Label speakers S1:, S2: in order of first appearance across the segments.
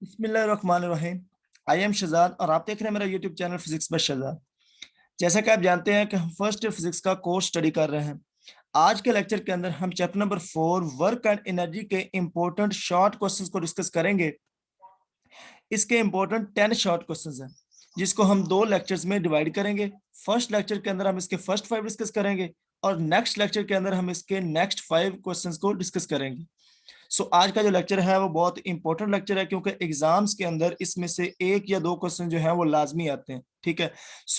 S1: बिस्मिल्लाहिर्रहमानिर्रहीम। I am Shahzad और आप देख रहे हैं मेरा YouTube channel physics by Shahzad. जैसा कि आप जानते हैं कि हम फर्स्ट ईयर फिजिक्स का कोर्स स्टडी कर रहे हैं। आज के लेक्चर के अंदर हम chapter number 4 work and energy के इंपॉर्टेंट शॉर्ट क्वेश्चंस को डिस्कस करेंगे। इसके इंपॉर्टेंट 10 शॉर्ट क्वेश्चंस हैं जिसको हम दो लेक्चर्स में डिवाइड करेंगे। फर्स्ट लेक्चर के अंदर हम इसके फर्स्ट 5 डिस्कस करेंगे और नेक्स्ट लेक्चर के अंदर हम इसके नेक्स्ट 5 क्वेश्चंस को डिस्कस करेंगे। आज का जो लेक्चर है वो बहुत इंपॉर्टेंट लेक्चर है क्योंकि एग्जाम्स के अंदर इसमें से एक या दो क्वेश्चन जो है वो लाजमी आते हैं। ठीक है,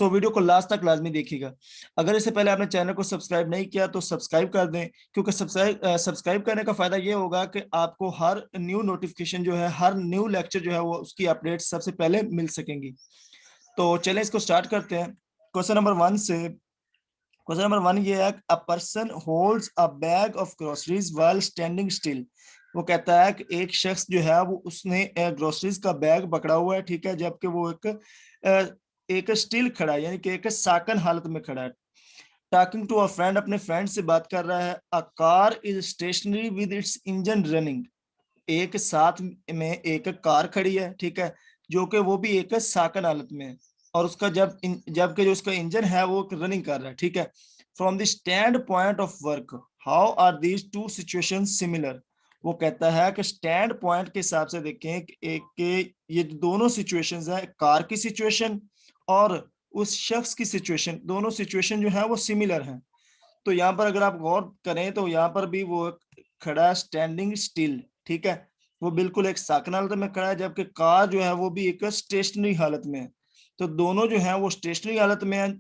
S1: वीडियो को लास्ट तक लाजमी देखिएगा। अगर इससे पहले आपने चैनल को सब्सक्राइब नहीं किया तो सब्सक्राइब कर दें, क्योंकि सब्सक्राइब करने का फायदा ये होगा कि आपको हर न्यू नोटिफिकेशन जो है, हर न्यू लेक्चर जो है वो उसकी अपडेट सबसे पहले मिल सकेंगी। तो चलें इसको स्टार्ट करते हैं क्वेश्चन नंबर 1 से। क्वेश्चन नंबर 1 ये है, a person holds a bag of groceries while standing still. वो कहता है कि एक शख्स जो है वो उसने ग्रोसरीज का बैग पकड़ा हुआ है, ठीक है, जबकि वो एक स्टिल खड़ा है, यानी कि एक साकन हालत में खड़ा है। टॉकिंग टू अ फ्रेंड, अपने फ्रेंड से बात कर रहा है। A car is stationary with its engine running. एक साथ में एक कार खड़ी है, ठीक है, जो कि वो भी एक साकन हालत में है और उसका जबकि जो उसका इंजन है वो रनिंग कर रहा है। ठीक है, from the stand point of work how are these two situation similar. वो कहता है कि स्टैंड पॉइंट के हिसाब से देखें कि एक के ये दोनों सिचुएशंस है, कार की सिचुएशन और उस शख्स की सिचुएशन, दोनों सिचुएशन जो है वो सिमिलर हैं। तो यहाँ पर अगर आप गौर करें तो यहाँ पर भी वो खड़ा स्टैंडिंग स्टिल, ठीक है, वो बिल्कुल एक साकन हालत में खड़ा है, जबकि कार जो है वो भी एक स्टेशनरी हालत में है। तो दोनों जो है वो स्टेशनरी हालत में है,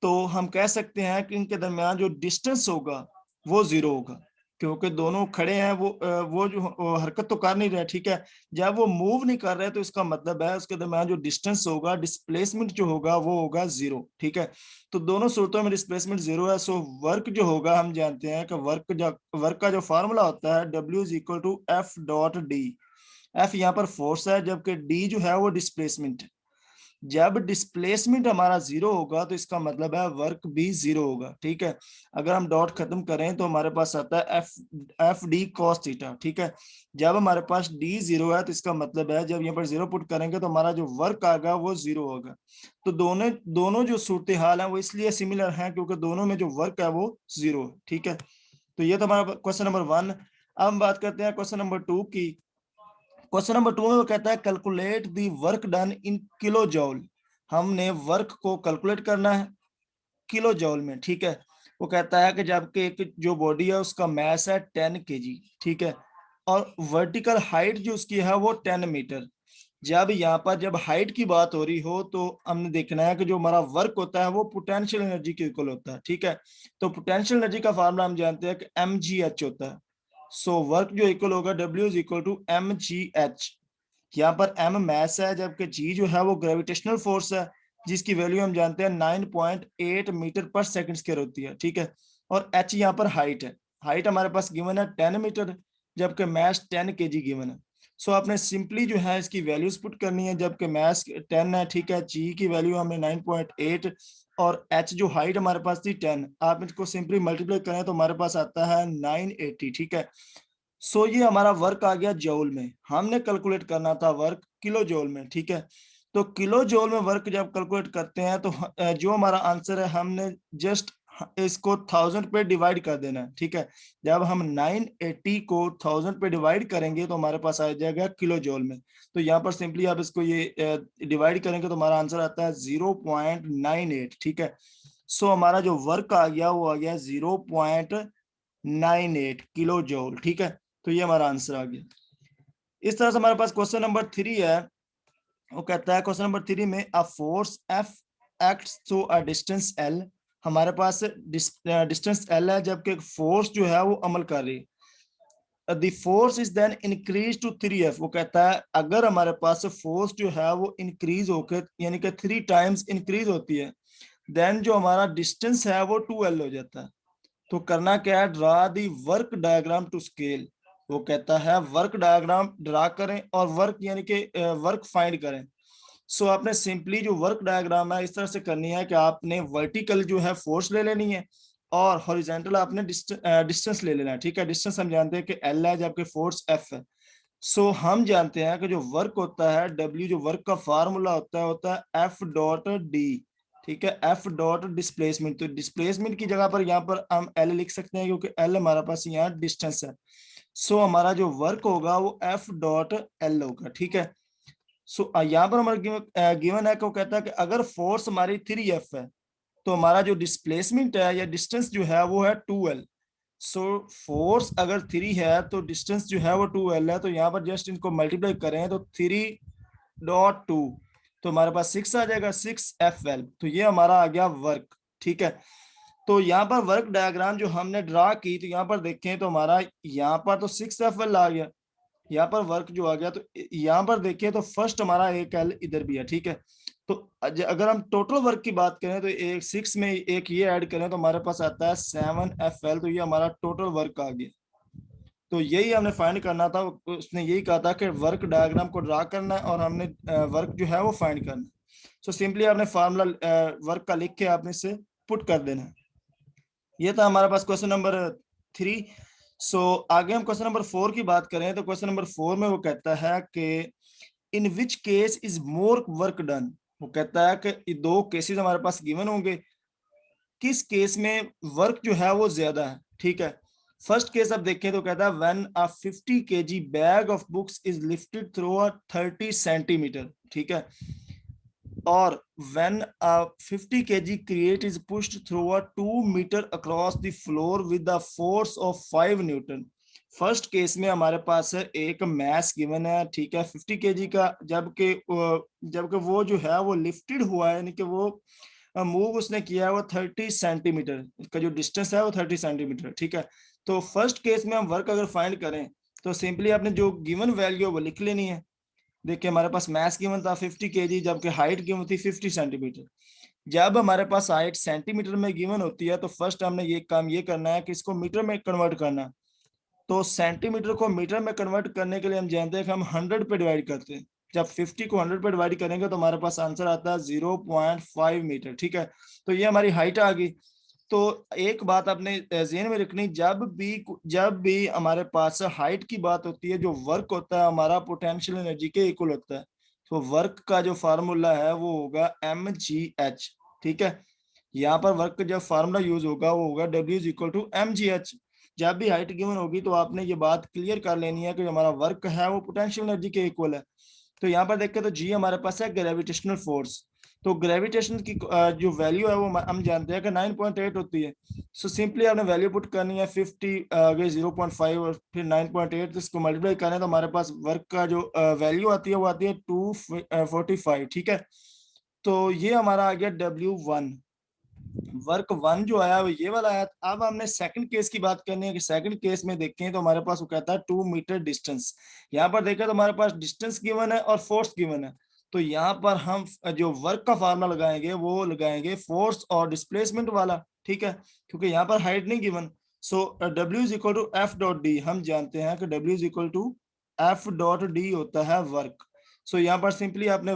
S1: तो हम कह सकते हैं कि इनके दरमियान जो डिस्टेंस होगा वो जीरो होगा, क्योंकि दोनों खड़े हैं। वो जो हरकत तो कर नहीं रहे, ठीक है, जब वो मूव नहीं कर रहे तो इसका मतलब है उसके दरमियान जो डिस्टेंस होगा, डिस्प्लेसमेंट जो होगा वो होगा जीरो। ठीक है, तो दोनों सूरतों में डिस्प्लेसमेंट जीरो है। वर्क जो होगा, हम जानते हैं कि वर्क का जो फार्मूला होता है W is equal to F dot D. F यहाँ पर फोर्स है, जबकि डी जो है वो डिस्प्लेसमेंट है। जब डिस्प्लेसमेंट हमारा जीरो होगा तो इसका मतलब है वर्क भी जीरो होगा। ठीक है, अगर हम डॉट खत्म करें तो हमारे पास आता है एफ डी कॉस थीटा। ठीक है, जब हमारे पास डी जीरो है तो इसका मतलब है जब यहाँ पर जीरो पुट करेंगे तो हमारा जो वर्क आएगा वो जीरो होगा। तो दोनों दोनों जो सूरत हाल है वो इसलिए सिमिलर है क्योंकि दोनों में जो वर्क है वो जीरो है। ठीक है, तो ये तो हमारा क्वेश्चन नंबर 1। अब हम बात करते हैं क्वेश्चन नंबर 2 की। क्वेश्चन नंबर 2 में वो कहता है calculate the work done in kilo जॉल। हमने वर्क को कैलकुलेट करना है किलो जॉल में। ठीक है, वो कहता है कि जबकि एक जो बॉडी है उसका मास है 10 kg, ठीक है, और वर्टिकल हाइट जो उसकी है वो 10 मीटर। जब यहाँ पर जब हाइट की बात हो रही हो तो हमने देखना है कि जो हमारा वर्क होता है वो पोटेंशियल एनर्जी के इक्वल होता है। ठीक है, तो पोटेंशियल एनर्जी का फार्मूला हम जानते हैं कि mgh होता है। वर्क जो इक्वल होगा W is equal to mgh। यहाँ पर m मैस है, जबकि g जो है वो ग्रेविटेशनल फोर्स है, जिसकी वैल्यू हम जानते हैं 9.8 मीटर पर सेकंड स्क्वायर होती है। ठीक है, और h यहाँ पर हाइट है। हाइट हमारे पास गिवन है 10 मीटर, जबकि मैस 10 kg गिवन है। आपने सिंपली जो है इसकी वैल्यूज पुट करनी है, जबकि मैस 10 है, ठीक है, g की वैल्यू हमने 9.8 और h जो हाइट हमारे पास थी 10, आप इसको सिंपली मल्टीप्लाई करें तो हमारे पास आता है 980। ठीक है, ये हमारा वर्क आ गया जौल में। हमने कैलकुलेट करना था वर्क किलो जौल में। ठीक है, तो किलो जौल में वर्क जब कैलकुलेट करते हैं तो जो हमारा आंसर है हमने जस्ट इसको 1000 पे डिवाइड कर देना है। ठीक है, जब हम 980 को 1000 पे डिवाइड करेंगे तो हमारे पास आ जाएगा किलो जौल में। तो यहाँ पर सिंपली आप इसको ये डिवाइड करेंगे तो हमारा आंसर आता है 0.98। ठीक है, हमारा जो वर्क आ गया वो आ गया 0.98 किलो जौल। ठीक है, तो ये हमारा आंसर आ गया। इस तरह से हमारे पास क्वेश्चन नंबर 3 है। वो कहता है क्वेश्चन नंबर 3 में a force F acts through a distance L. हमारे पास डिस्टेंस एल है, जबकि एक फोर्स जो है वो अमल कर रही है। The force is then increase to 3F। वो कहता है अगर हमारे पास फोर्स जो है वो इंक्रीज होकर यानी कि 3 टाइम्स इंक्रीज होती है, देन जो हमारा डिस्टेंस है वो 2L हो जाता है। तो करना क्या है, draw the work diagram to scale. वो कहता है वर्क डायग्राम ड्रा करें और वर्क यानी कि वर्क फाइंड करें। आपने सिंपली जो वर्क डायग्राम है इस तरह से करनी है कि आपने वर्टिकल जो है फोर्स ले लेनी है और हॉरिजॉन्टल आपने डिस्टेंस ले लेना है। ठीक है, डिस्टेंस हम जानते हैं कि L है, जबकि फोर्स F है। सो हम जानते हैं कि जो वर्क होता है W, जो वर्क का फार्मूला होता है F डॉट डी, ठीक है, F डॉट डिस्प्लेसमेंट। तो डिस्प्लेसमेंट की जगह पर यहाँ पर हम L लिख सकते हैं क्योंकि L हमारा पास यहाँ डिस्टेंस है। सो हमारा जो वर्क होगा वो F डॉट L होगा, ठीक है। सो यहाँ पर हमारा गिवन है को कहता है कि अगर फोर्स हमारी 3F है तो हमारा जो डिस्प्लेसमेंट है या डिस्टेंस जो है वो है 2L। सो फोर्स अगर 3 है तो डिस्टेंस जो है वो 2L है। तो यहाँ पर जस्ट इनको मल्टीप्लाई करें तो 3.2, तो हमारे पास 6 आ जाएगा, 6FL। तो ये हमारा आ गया वर्क, ठीक है। तो यहाँ पर वर्क डायग्राम जो हमने ड्रा की, तो यहाँ पर देखें तो हमारा यहाँ पर तो 6FL आ गया, यहाँ पर वर्क जो आ गया। तो यहाँ पर देखिए तो फर्स्ट हमारा एक एल इधर भी है, ठीक है। तो अगर हम टोटल वर्क की बात करें तो एक 6 में एक ये ऐड करें तो हमारे पास आता है 7FL। तो ये हमारा टोटल वर्क आ गया। तो यही हमने फाइंड करना था, उसने यही कहा था कि वर्क डायग्राम को ड्रा करना है और हमने वर्क जो है वो फाइंड करना है। सो सिंपली आपने फार्मूला वर्क का लिख के आपने इसे पुट कर देना है। ये था हमारे पास क्वेश्चन नंबर 3। सो आगे हम क्वेश्चन नंबर 4 की बात करें तो क्वेश्चन नंबर 4 में वो कहता है कि in which case is more work done. वो कहता है कि दो केसेस हमारे पास गिवन होंगे, किस केस में वर्क जो है वो ज्यादा है, ठीक है। फर्स्ट केस अब देखें तो कहता है when a 50 kg bag of books is lifted through a 30 centimetre, ठीक है, or when a 50 kg crate is pushed through a 2 meter across the floor with the force of 5 Newton। First case में हमारे पास एक mess given है, ठीक है, 50 kg का, जबकि वो जो है वो लिफ्टेड हुआ है, यानी कि वो मूव उसने किया है वो 30 सेंटीमीटर, इसका जो डिस्टेंस है वो 30 सेंटीमीटर, ठीक है। तो फर्स्ट केस में हम वर्क अगर फाइंड करें तो सिंपली आपने जो गिवन वैल्यू है वो लिख लेनी है। देखिए हमारे पास मैस गिवन था 50 kg, जबकि हाइट गिवन थी 50 सेंटीमीटर। जब हमारे पास हाइट सेंटीमीटर में गिवन होती है तो फर्स्ट हमने ये काम ये करना है कि इसको मीटर में कन्वर्ट करना है। तो सेंटीमीटर को मीटर में कन्वर्ट करने के लिए हम जानते हैं कि हम 100 पे डिवाइड करते हैं। जब 50 को 100 पे डिवाइड करेंगे तो हमारे पास आंसर आता है 0.5 मीटर, ठीक है। तो ये हमारी हाइट आ गई। तो एक बात आपने ज़हन में रखनी, जब भी हमारे पास हाइट की बात होती है, जो वर्क होता है हमारा पोटेंशियल एनर्जी के इक्वल होता है। तो वर्क का जो फार्मूला है वो होगा mgh, ठीक है। यहाँ पर वर्क का जब फार्मूला यूज होगा वो होगा W is equal to mgh। जब भी हाइट गिवन होगी तो आपने ये बात क्लियर कर लेनी है कि हमारा वर्क है वो पोटेंशियल एनर्जी के इक्वल है। तो यहाँ पर देखते तो जी हमारे पास है ग्रेविटेशनल फोर्स। तो ग्रेविटेशन की जो वैल्यू है वो हम जानते हैं कि 9.8 होती है। सो सिंपली आपने वैल्यू पुट करनी है 50 आगे 0.5 और फिर 9.8, तो इसको मल्टीप्लाई करें तो हमारे पास वर्क का जो वैल्यू आती है वो आती है 245, ठीक है। तो ये हमारा आ गया W1। वर्क वन जो आया वो ये वाला आया। अब हमने सेकंड केस की बात करनी है कि सेकंड केस में देखें तो हमारे पास वो कहता है 2 मीटर डिस्टेंस। यहाँ पर देखें तो हमारे पास डिस्टेंस गिवन है और फोर्स गिवन है। तो यहाँ पर हम जो वर्क का फार्मूला लगाएंगे वो लगाएंगे फोर्स और डिस्प्लेसमेंट वाला, ठीक है, क्योंकि यहाँ पर हाइट नहीं given. So W is equal to F dot D. हम जानते हैं कि W is equal to F dot D होता है वर्क। सो यहाँ पर सिंपली आपने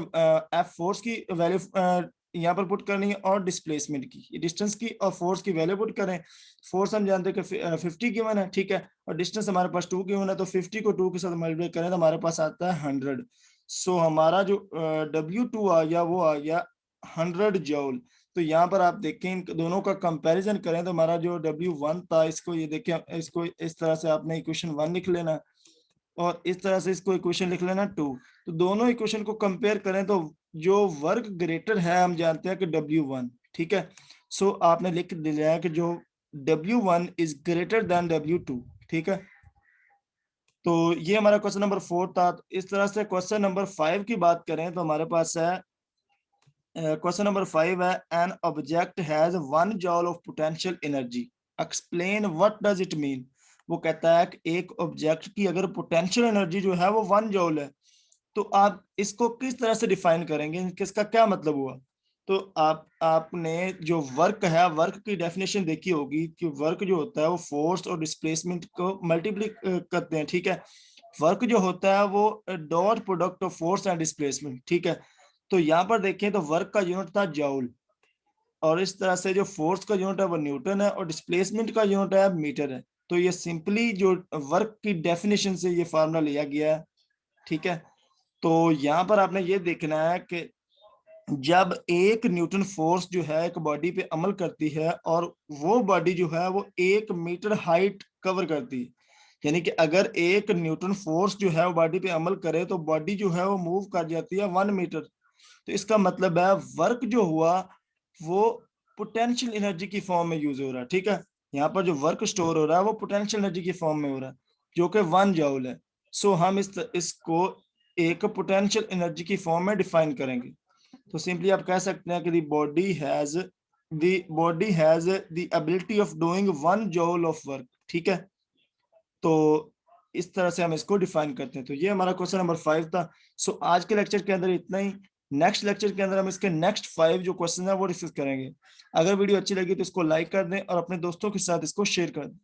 S1: F फोर्स की वैल्यू यहाँ पर पुट करनी है और डिस्प्लेसमेंट की, डिस्टेंस की और फोर्स की वैल्यू पुट करें। फोर्स हम जानते हैं कि 50 गिवन है, ठीक है, और डिस्टेंस हमारे पास 2 गिवन है। तो 50 को 2 के साथ मल्टीप्लाई करें तो हमारे पास आता है 100। सो हमारा जो W2 आ गया वो आ गया 100 जूल। तो यहाँ पर आप देखें इन दोनों का कंपैरिजन करें तो हमारा जो W1 था, इसको ये देखें, इसको इस तरह से आपने इक्वेशन 1 लिख लेना और इस तरह से इसको इक्वेशन लिख लेना 2। तो दोनों इक्वेशन को कंपेयर करें तो जो वर्क ग्रेटर है हम जानते हैं कि W1, ठीक है। सो आपने लिख दिया है कि जो W1 is greater than W2, ठीक है। तो ये हमारा क्वेश्चन नंबर 4 था। तो इस तरह से क्वेश्चन नंबर 5 की बात करें तो हमारे पास है क्वेश्चन नंबर 5 है an object has 1 जॉल of potential energy, explain what does it mean. वो कहता है कि एक ऑब्जेक्ट की अगर पोटेंशियल एनर्जी जो है वो 1 जॉल है तो आप इसको किस तरह से डिफाइन करेंगे, किसका क्या मतलब हुआ। तो आपने जो वर्क है, वर्क की डेफिनेशन देखी होगी कि वर्क जो होता है वो फोर्स और डिस्प्लेसमेंट को मल्टीप्लाई करते हैं, ठीक है। वर्क जो होता है वो dot product of force and displacement, ठीक है। तो यहाँ पर देखें तो वर्क का यूनिट था जॉल, और इस तरह से जो फोर्स का यूनिट है वो न्यूटन है और डिस्प्लेसमेंट का यूनिट है मीटर है। तो ये सिंपली जो वर्क की डेफिनेशन से ये फार्मूला लिया गया है ठीक है। तो यहाँ पर आपने ये देखना है कि जब एक न्यूटन फोर्स जो है एक बॉडी पे अमल करती है और वो बॉडी जो है वो 1 मीटर हाइट कवर करती है, यानी कि अगर एक न्यूटन फोर्स जो है वो बॉडी पे अमल करे तो बॉडी जो है वो मूव कर जाती है 1 मीटर। तो इसका मतलब है वर्क जो हुआ वो पोटेंशियल एनर्जी की फॉर्म में यूज हो रहा है। ठीक है, यहाँ पर जो वर्क स्टोर हो रहा है वो पोटेंशियल एनर्जी की फॉर्म में हो रहा है, जो कि 1 जूल है। सो हम इसको एक पोटेंशियल एनर्जी की फॉर्म में डिफाइन करेंगे। तो सिंपली आप कह सकते हैं कि the body has the ability of doing 1 joule of work. ठीक है, तो इस तरह से हम इसको डिफाइन करते हैं। तो ये हमारा क्वेश्चन नंबर 5 था। सो आज के लेक्चर के अंदर इतना ही। नेक्स्ट लेक्चर के अंदर हम इसके नेक्स्ट 5 जो क्वेश्चन है वो डिस्कस करेंगे। अगर वीडियो अच्छी लगी तो इसको लाइक कर दें और अपने दोस्तों के साथ इसको शेयर कर दें।